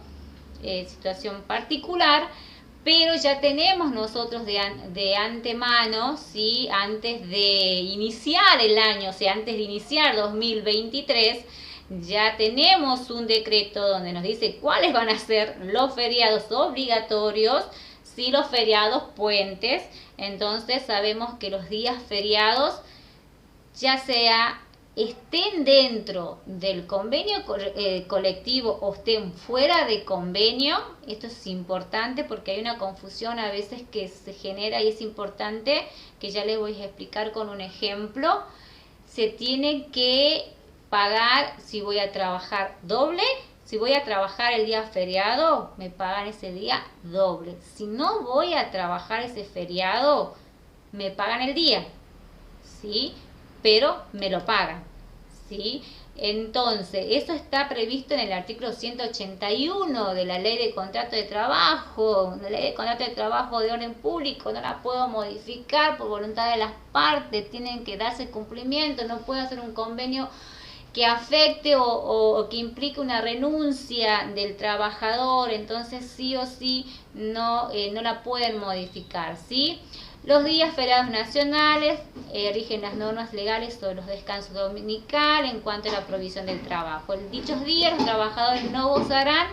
situación particular, pero ya tenemos nosotros de antemano, ¿sí? Antes de iniciar el año, o sea, antes de iniciar 2023, ya tenemos un decreto donde nos dice cuáles van a ser los feriados obligatorios, ¿sí? Los feriados puentes. Entonces sabemos que los días feriados, ya sea estén dentro del convenio colectivo o estén fuera de convenio, esto es importante porque hay una confusión a veces que se genera y es importante, que ya les voy a explicar con un ejemplo. Se tiene que pagar si voy a trabajar doble. Si voy a trabajar el día feriado, me pagan ese día doble. Si no voy a trabajar ese feriado, me pagan el día, ¿sí? Pero me lo pagan, ¿sí? Entonces, eso está previsto en el artículo 181 de la Ley de Contrato de Trabajo. La Ley de Contrato de Trabajo de orden público no la puedo modificar por voluntad de las partes, tienen que darse cumplimiento, no puedo hacer un convenio que afecte o que implique una renuncia del trabajador, entonces sí o sí no la pueden modificar, ¿sí? Los días feriados nacionales rigen las normas legales sobre los descansos dominicales en cuanto a la provisión del trabajo. En dichos días los trabajadores no gozarán,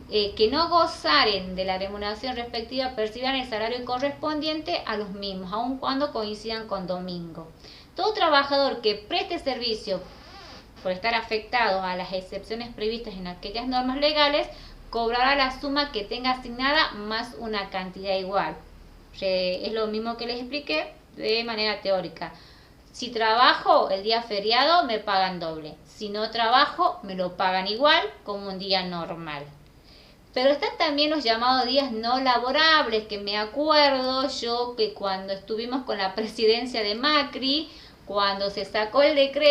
que no gozaren de la remuneración respectiva percibirán el salario correspondiente a los mismos, aun cuando coincidan con domingo. Todo trabajador que preste servicio por estar afectado a las excepciones previstas en aquellas normas legales, cobrará la suma que tenga asignada más una cantidad igual. Es lo mismo que les expliqué de manera teórica. Si trabajo el día feriado, me pagan doble. Si no trabajo, me lo pagan igual como un día normal. Pero están también los llamados días no laborables, que me acuerdo yo que cuando estuvimos con la presidencia de Macri, cuando se sacó el decreto,